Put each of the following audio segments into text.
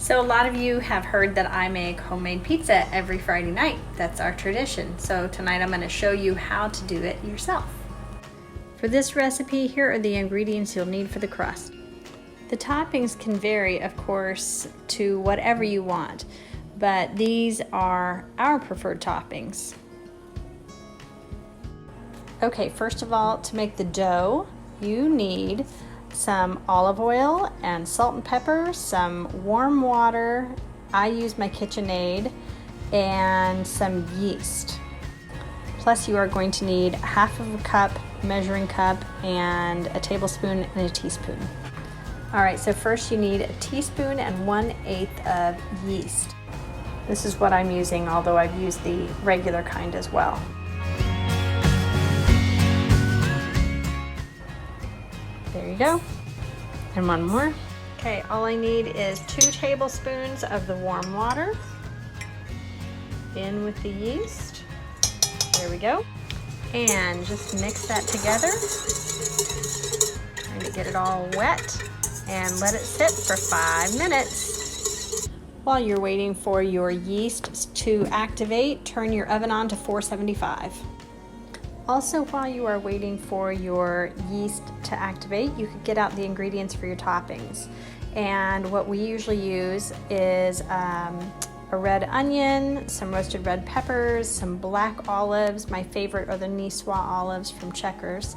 So a lot of you have heard that I make homemade pizza every Friday night. That's our tradition. So tonight I'm going to show you how to do it yourself. For this recipe, here are the ingredients you'll need for the crust. The toppings can vary, of course, to whatever you want, but these are our preferred toppings. Okay, first of all, to make the dough, you need some olive oil and salt and pepper, some warm water, I use my KitchenAid, and some yeast. Plus you are going to need half of a cup, measuring cup, and a tablespoon and a teaspoon. Alright, so first you need a teaspoon and 1/8 of yeast. This is what I'm using, although I've used the regular kind as well. There you go. And one more. Okay, all I need is 2 tablespoons of the warm water. In with the yeast. There we go. And just mix that together. Trying to get it all wet. And let it sit for 5 minutes. While you're waiting for your yeast to activate, turn your oven on to 475. Also, while you are waiting for your yeast to activate, you could get out the ingredients for your toppings. And what we usually use is a red onion, some roasted red peppers, some black olives. My favorite are the Niçoise olives from Checkers.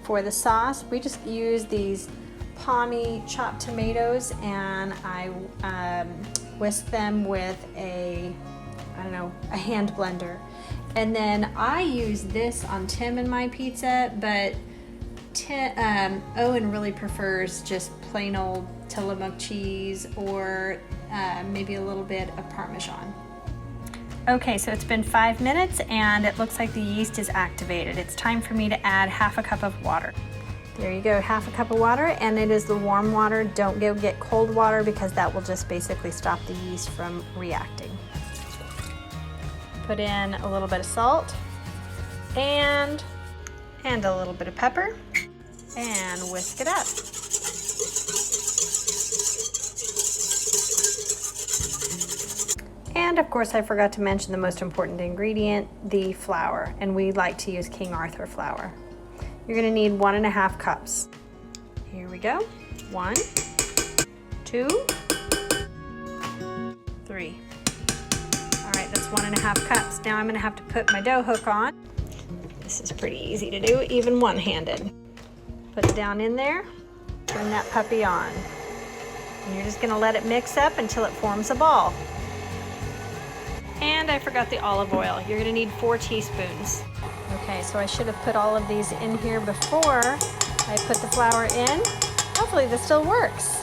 For the sauce, we just use these palmy chopped tomatoes, and I whisk them with a hand blender. And then I use this on Tim in my pizza, but Owen really prefers just plain old Tillamook cheese or maybe a little bit of Parmesan. Okay, so it's been 5 minutes and it looks like the yeast is activated. It's time for me to add half a cup of water. There you go, half a cup of water, and it is the warm water. Don't go get cold water because that will just basically stop the yeast from reacting. Put in a little bit of salt and a little bit of pepper and whisk it up. And of course I forgot to mention the most important ingredient, the flour, and we like to use King Arthur flour. You're going to need 1.5 cups. Here we go. 1, 2, 3. Alright, that's 1.5 cups. Now I'm going to have to put my dough hook on. This is pretty easy to do, even one-handed. Put it down in there, turn that puppy on. And you're just going to let it mix up until it forms a ball. And I forgot the olive oil. You're going to need 4 teaspoons. Okay, so I should have put all of these in here before I put the flour in. Hopefully this still works.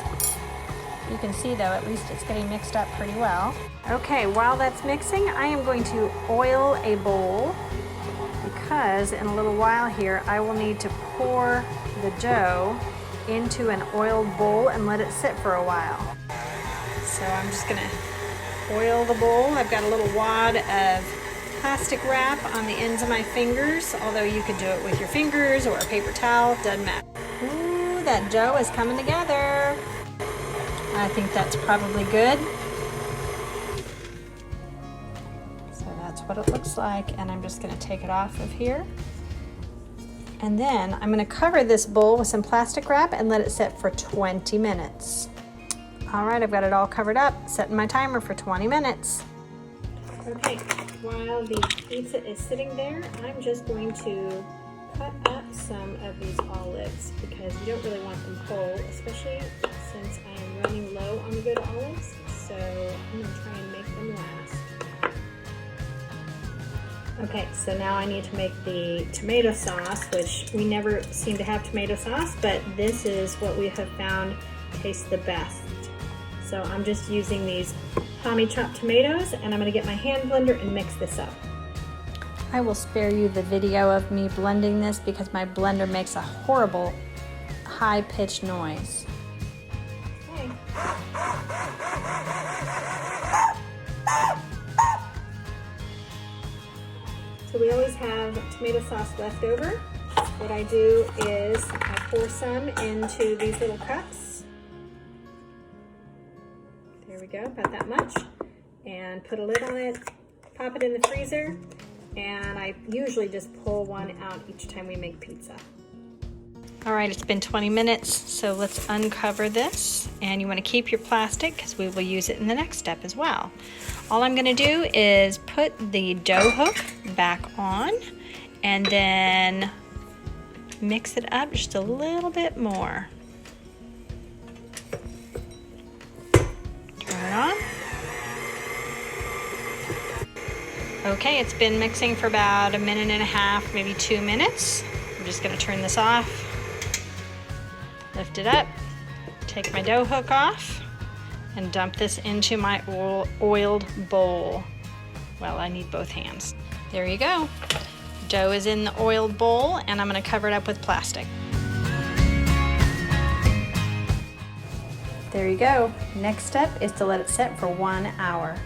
You can see though, at least it's getting mixed up pretty well. Okay, while that's mixing, I am going to oil a bowl because in a little while here, I will need to pour the dough into an oiled bowl and let it sit for a while. So I'm just gonna oil the bowl. I've got a little wad of plastic wrap on the ends of my fingers, although you could do it with your fingers or a paper towel, doesn't matter. Ooh, that dough is coming together. I think that's probably good. So that's what it looks like, and I'm just going to take it off of here. And then I'm going to cover this bowl with some plastic wrap and let it sit for 20 minutes. All right, I've got it all covered up, setting my timer for 20 minutes. Okay, while the pizza is sitting there, I'm just going to cut up some of these olives because you don't really want them whole, especially since I am running low on the good olives. So I'm going to try and make them last. Okay, so now I need to make the tomato sauce, which we never seem to have tomato sauce, but this is what we have found tastes the best. So I'm just using these palmy chopped tomatoes, and I'm going to get my hand blender and mix this up. I will spare you the video of me blending this because my blender makes a horrible high-pitched noise. Okay. So we always have tomato sauce left over. What I do is I pour some into these little cups. There we go, about that much. And put a lid on it, pop it in the freezer, and I usually just pull one out each time we make pizza. All right, it's been 20 minutes, so let's uncover this. And you want to keep your plastic because we will use it in the next step as well. All I'm going to do is put the dough hook back on and then mix it up just a little bit more. Turn it on. Okay, it's been mixing for about 1.5 minutes, maybe 2 minutes. I'm just going to turn this off. Lift it up, take my dough hook off, and dump this into my oiled bowl. Well, I need both hands. There you go. Dough is in the oiled bowl, and I'm going to cover it up with plastic. There you go. Next step is to let it sit for 1 hour.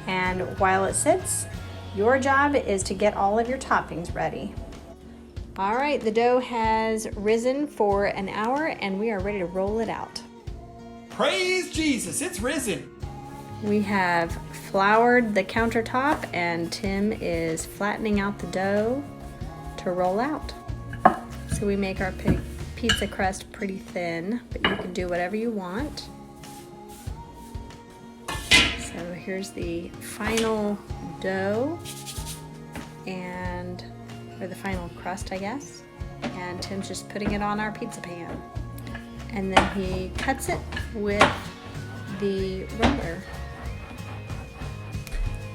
And while it sits, your job is to get all of your toppings ready. All right, the dough has risen for 1 hour and we are ready to roll it out. Praise Jesus, it's risen. We have floured the countertop and Tim is flattening out the dough to roll out. So we make our pizza crust pretty thin, but you can do whatever you want. So here's the final dough or the final crust, I guess. And Tim's just putting it on our pizza pan. And then he cuts it with the roller.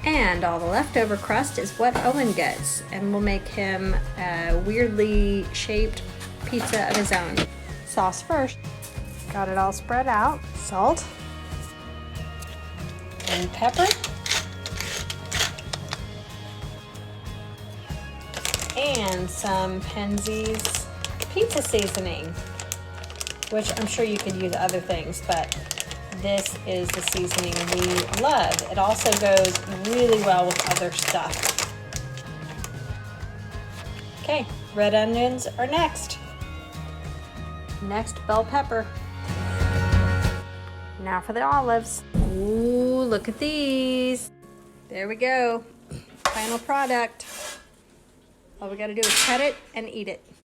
And all the leftover crust is what Owen gets. And we'll make him a weirdly shaped pizza of his own. Sauce first. Got it all spread out. Salt. And pepper. And some Penzeys pizza seasoning, which I'm sure you could use other things, but this is the seasoning we love. It also goes really well with other stuff. Okay, red onions are next. Next, bell pepper. Now for the olives. Ooh, look at these. There we go. Final product. All we gotta do is cut it and eat it.